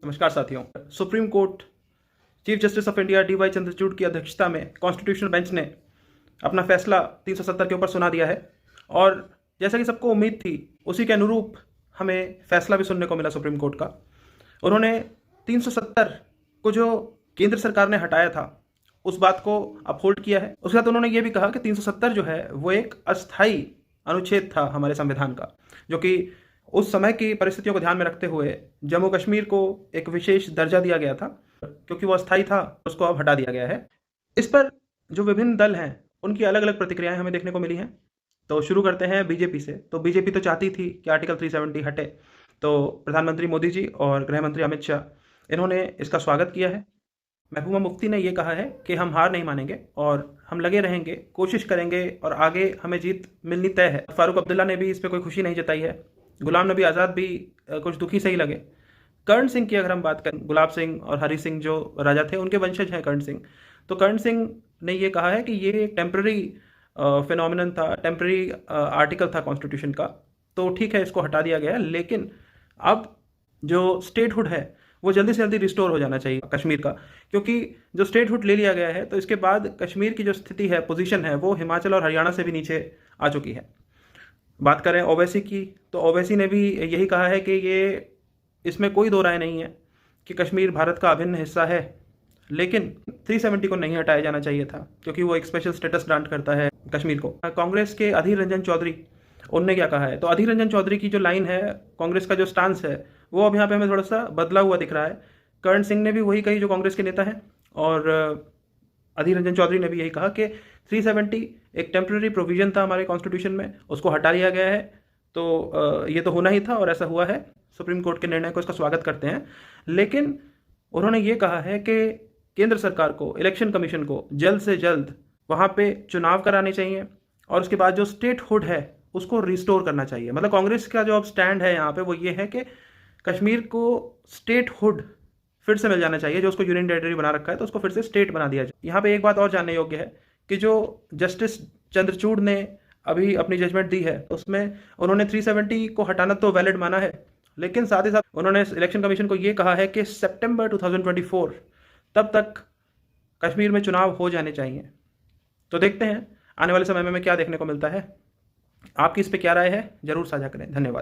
नमस्कार साथियों। Supreme court chief justice of India D Y Chandrachud की अध्यक्षता में कॉन्स्टिट्यूशनल बेंच ने अपना फैसला 370 के ऊपर सुना दिया है और जैसा कि सबको उम्मीद थी उसी के अनुरूप हमें फैसला भी सुनने को मिला सुप्रीम कोर्ट का। उन्होंने 370 को जो केंद्र सरकार ने हटाया था उस बात को अपहोल्ड किया है। उसके साथ उन्होंने ये भी कहा कि 370 जो है वो एक अस्थायी अनुच्छेद था हमारे संविधान का, जो कि उस समय की परिस्थितियों को ध्यान में रखते हुए जम्मू कश्मीर को एक विशेष दर्जा दिया गया था, क्योंकि वो अस्थायी था, उसको अब हटा दिया गया है। इस पर जो विभिन्न दल हैं उनकी अलग अलग प्रतिक्रियाएं हमें देखने को मिली हैं। तो शुरू करते हैं बीजेपी से। तो बीजेपी तो चाहती थी कि आर्टिकल 370 हटे, तो प्रधानमंत्री मोदी जी और गृह मंत्री अमित शाह इन्होंने इसका स्वागत किया है। महबूबा मुफ्ती ने ये कहा है कि हम हार नहीं मानेंगे और हम लगे रहेंगे, कोशिश करेंगे और आगे हमें जीत मिलनी तय है। फारूक अब्दुल्ला ने भी इस पर कोई खुशी नहीं जताई है। गुलाम नबी आज़ाद भी कुछ दुखी से ही लगे। कर्ण सिंह की अगर हम बात करें, गुलाब सिंह और हरी सिंह जो राजा थे उनके वंशज हैं कर्ण सिंह। तो कर्ण सिंह ने ये कहा है कि ये एक टेम्पररी फिनोमिनन था, टेम्पररी आर्टिकल था कॉन्स्टिट्यूशन का, तो ठीक है इसको हटा दिया गया है, लेकिन अब जो स्टेटहुड है वो जल्दी से जल्दी रिस्टोर हो जाना चाहिए कश्मीर का, क्योंकि जो स्टेटहुड ले लिया गया है तो इसके बाद कश्मीर की जो स्थिति है, पोजीशन है, वो हिमाचल और हरियाणा से भी नीचे आ चुकी है। बात करें ओवैसी की, तो ओवैसी ने भी यही कहा है कि ये इसमें कोई दो राय नहीं है कि कश्मीर भारत का अभिन्न हिस्सा है, लेकिन 370 को नहीं हटाया जाना चाहिए था क्योंकि वो एक स्पेशल स्टेटस ग्रांट करता है कश्मीर को। कांग्रेस के अधीर रंजन चौधरी, उनने क्या कहा है, तो अधीर रंजन चौधरी की जो लाइन है, कांग्रेस का जो स्टांस है, वो अब यहाँ पे हमें थोड़ा सा बदला हुआ दिख रहा है। कर्ण सिंह ने भी वही कही जो कांग्रेस के नेता हैं, और अधीर रंजन चौधरी ने भी यही कहा कि 370 एक टेम्पररी प्रोविजन था हमारे कॉन्स्टिट्यूशन में, उसको हटा लिया गया है। तो ये तो होना ही था और ऐसा हुआ है। सुप्रीम कोर्ट के निर्णय को इसका स्वागत करते हैं, लेकिन उन्होंने ये कहा है कि केंद्र सरकार को, इलेक्शन कमीशन को जल्द से जल्द वहाँ पे चुनाव कराने चाहिए और उसके बाद जो स्टेटहुड है उसको रिस्टोर करना चाहिए। मतलब कांग्रेस का जो अब स्टैंड है यहाँ पे वो ये है कि कश्मीर को स्टेटहुड फिर से मिल जाना चाहिए। जो उसको यूनियन टेरिटरी बना रखा है तो उसको फिर से स्टेट बना दिया जाए। यहाँ पे एक बात और जानने योग्य है कि जो जस्टिस चंद्रचूड़ ने अभी अपनी जजमेंट दी है उसमें उन्होंने 370 को हटाना तो वैलिड माना है, लेकिन साथ ही साथ उन्होंने इलेक्शन कमीशन को ये कहा है कि सितंबर 2024 तब तक कश्मीर में चुनाव हो जाने चाहिए। तो देखते हैं आने वाले समय में क्या देखने को मिलता है। आपकी इस पर क्या राय है, जरूर साझा करें। धन्यवाद।